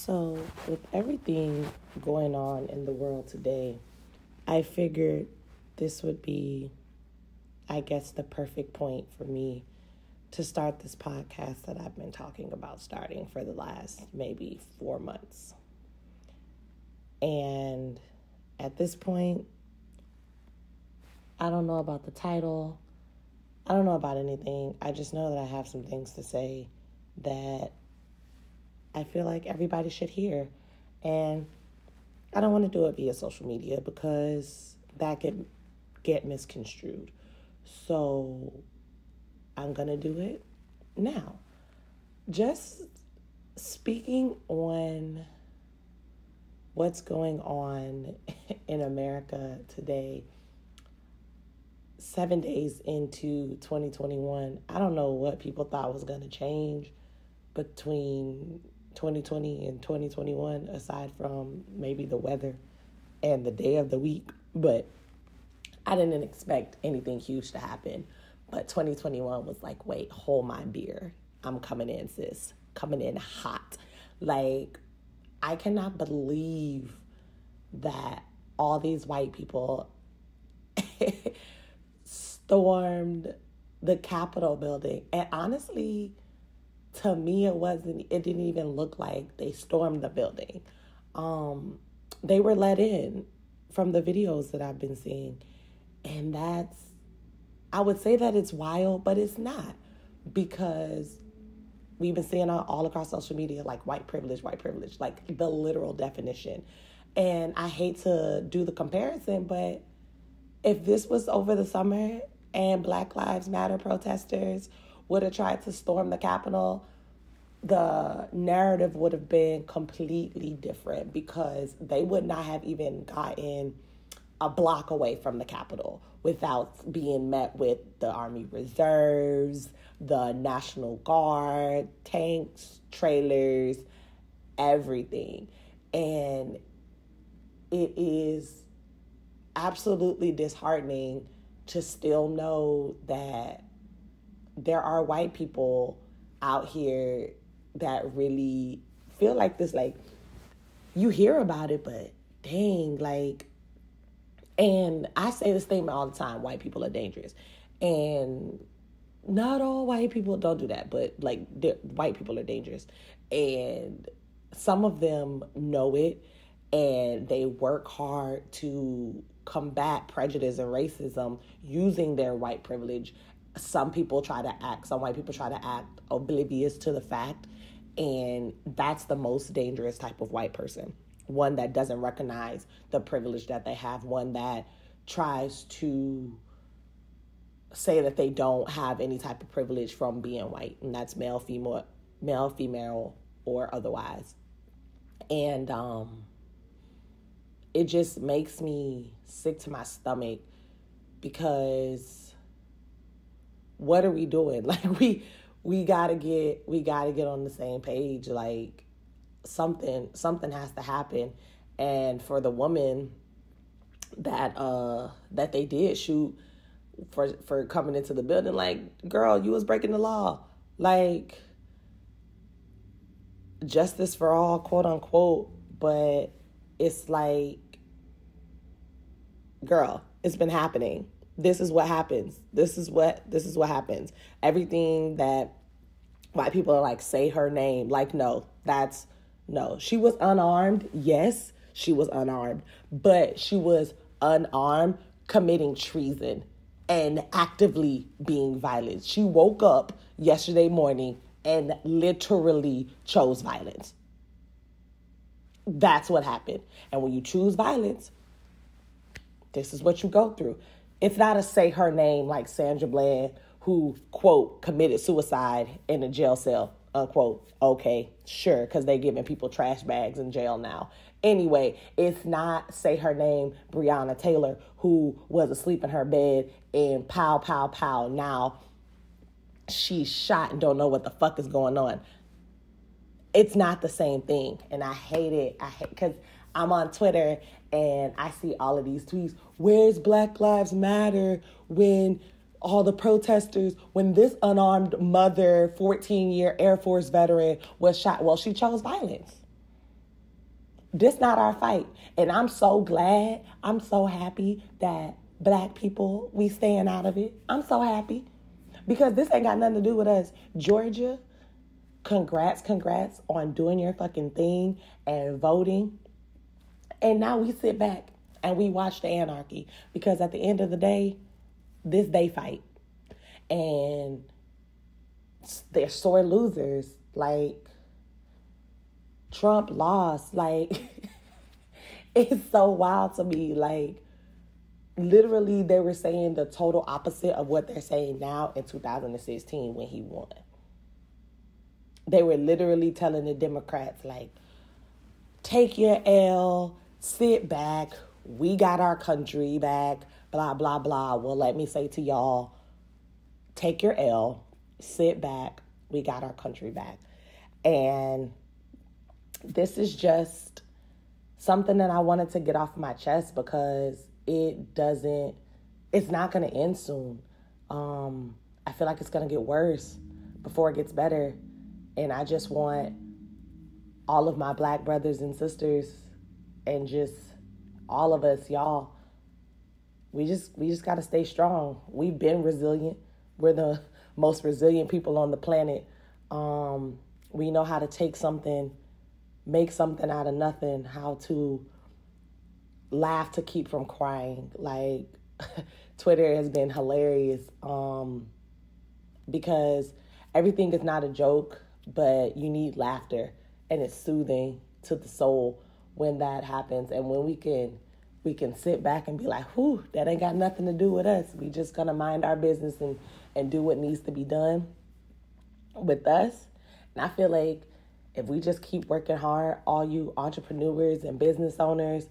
So, with everything going on in the world today, I figured this would be, I guess, the perfect point for me to start this podcast that I've been talking about starting for the last maybe 4 months. And at this point, I don't know about the title. I don't know about anything. I just know that I have some things to say that I feel like everybody should hear. And I don't want to do it via social media because that could get misconstrued. So I'm going to do it now. Just speaking on what's going on in America today, 7 days into 2021, I don't know what people thought was going to change between 2020 and 2021, aside from maybe the weather and the day of the week. But I didn't expect anything huge to happen. But 2021 was like, wait, hold my beer. I'm coming in, sis. Coming in hot. Like, I cannot believe that all these white people stormed the Capitol building. And honestly, to me, it didn't even look like they stormed the building. They were let in from the videos that I've been seeing. And I would say that it's wild, but it's not, because we've been seeing all across social media, like white privilege, like the literal definition. And I hate to do the comparison, but if this was over the summer and Black Lives Matter protesters would have tried to storm the Capitol, the narrative would have been completely different, because they would not have even gotten a block away from the Capitol without being met with the Army Reserves, the National Guard, tanks, trailers, everything. And it is absolutely disheartening to still know that there are white people out here that really feel like this. Like, you hear about it, but dang, like, and I say this statement all the time: white people are dangerous. And not all white people, don't do that, but like, white people are dangerous. And some of them know it, and they work hard to combat prejudice and racism using their white privilege. Some white people try to act oblivious to the fact, and that's the most dangerous type of white person. One that doesn't recognize the privilege that they have, one that tries to say that they don't have any type of privilege from being white, and that's male, female, or otherwise. And it just makes me sick to my stomach, because what are we doing? Like, we gotta get on the same page. Like, something has to happen. And for the woman that they did shoot for coming into the building, like, girl, you was breaking the law. Like, justice for all, quote unquote, but it's like, girl, it's been happening. This is what happens. This is what happens. Everything that white people are like, say her name. Like, no. She was unarmed. Yes, she was unarmed. But she was unarmed, committing treason and actively being violent. She woke up yesterday morning and literally chose violence. That's what happened. And when you choose violence, this is what you go through. It's not a say her name like Sandra Bland, who, quote, committed suicide in a jail cell, unquote. Okay, sure, because they're giving people trash bags in jail now. Anyway, it's not say her name Breonna Taylor, who was asleep in her bed and pow, pow, pow. Now she's shot and don't know what the fuck is going on. It's not the same thing. And I hate it. Because I'm on Twitter and I see all of these tweets. Where's Black Lives Matter when all the protesters, when this unarmed mother, 14-year Air Force veteran was shot? Well, she chose violence. This not our fight. And I'm so glad, I'm so happy that black people, we staying out of it. I'm so happy because this ain't got nothing to do with us. Georgia, congrats on doing your fucking thing and voting. And now we sit back and we watch the anarchy because at the end of the day, this they fight. And they're sore losers. Like, Trump lost. Like, it's so wild to me. Like, literally, they were saying the total opposite of what they're saying now in 2016 when he won. They were literally telling the Democrats, like, take your L, sit back, we got our country back, blah, blah, blah. Well, let me say to y'all, take your L, sit back, we got our country back. And this is just something that I wanted to get off my chest because it's not going to end soon. I feel like it's going to get worse before it gets better. And I just want all of my black brothers and sisters and just all of us, y'all, we just got to stay strong. We've been resilient. We're the most resilient people on the planet. We know how to take something, make something out of nothing, how to laugh to keep from crying. Like, Twitter has been hilarious because everything is not a joke, but you need laughter, and it's soothing to the soul when that happens. And when we can sit back and be like, whew, that ain't got nothing to do with us. We just gonna mind our business and do what needs to be done with us. And I feel like if we just keep working hard, all you entrepreneurs and business owners,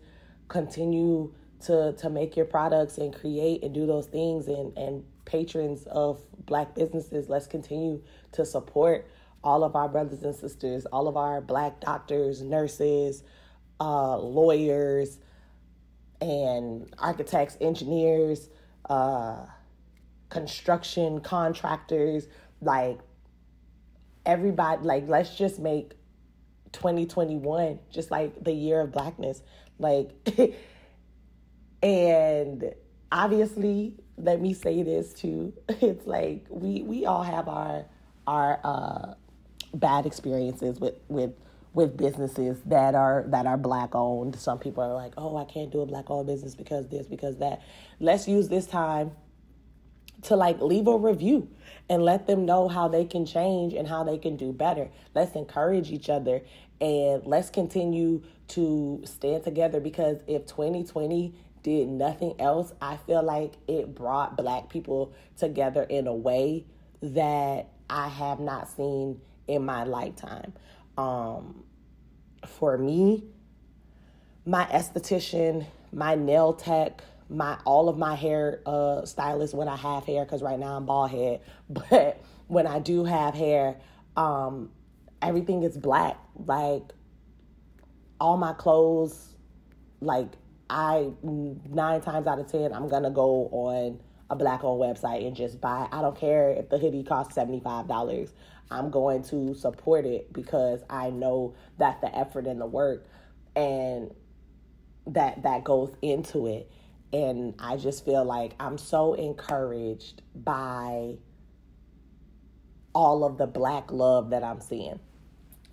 continue to make your products and create and do those things, and patrons of black businesses, let's continue to support all of our brothers and sisters, all of our black doctors, nurses, lawyers, and architects, engineers, construction contractors, like everybody. Like, let's just make 2021 just like the year of blackness. Like, and obviously, let me say this too. It's like we all have our bad experiences with businesses that are black owned. Some people are like, oh, I can't do a black owned business because this, because that. Let's use this time to like leave a review and let them know how they can change and how they can do better. Let's encourage each other and let's continue to stand together, because if 2020 did nothing else, I feel like it brought black people together in a way that I have not seen in my lifetime. For me, my esthetician, my nail tech, all of my hair stylist when I have hair, because right now I'm bald head, but when I do have hair, everything is black. Like, all my clothes, like, 9 times out of 10, I'm gonna go on a black-owned website and just buy. I don't care if the hoodie costs $75. I'm going to support it because I know that the effort and the work and that goes into it. And I just feel like I'm so encouraged by all of the black love that I'm seeing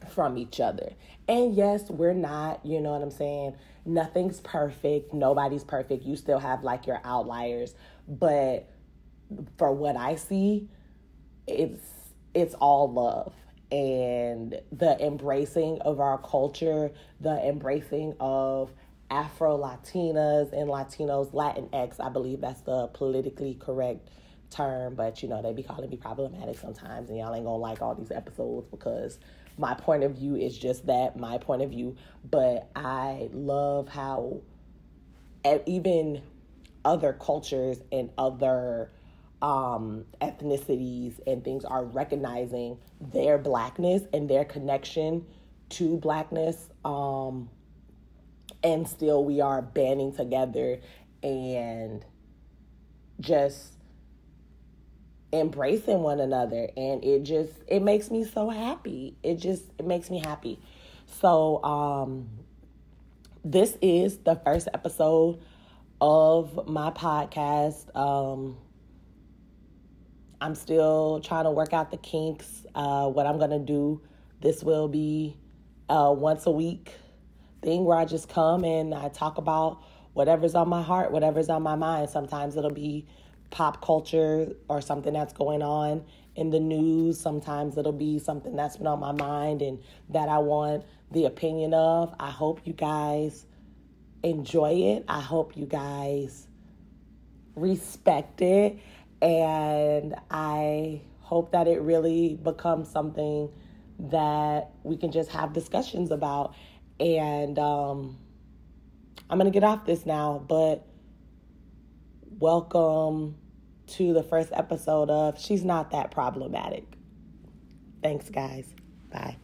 from each other. And yes, we're not, you know what I'm saying? Nothing's perfect. Nobody's perfect. You still have like your outliers. But for what I see, it's all love. And the embracing of our culture, the embracing of Afro-Latinas and Latinos, Latinx, I believe that's the politically correct term, but you know, they be calling me problematic sometimes, and y'all ain't gonna like all these episodes because my point of view is just that, my point of view. But I love how even other cultures and other ethnicities and things are recognizing their blackness and their connection to blackness, and still we are banding together and just embracing one another. And it makes me so happy. It makes me happy. So this is the first episode of my podcast. I'm still trying to work out the kinks. What I'm going to do, this will be a once a week thing where I just come and I talk about whatever's on my heart, whatever's on my mind. Sometimes it'll be pop culture or something that's going on in the news. Sometimes it'll be something that's been on my mind and that I want the opinion of. I hope you guys enjoy it. I hope you guys respect it. And I hope that it really becomes something that we can just have discussions about. And I'm going to get off this now, but welcome to the first episode of She's Not That Problematic. Thanks, guys. Bye.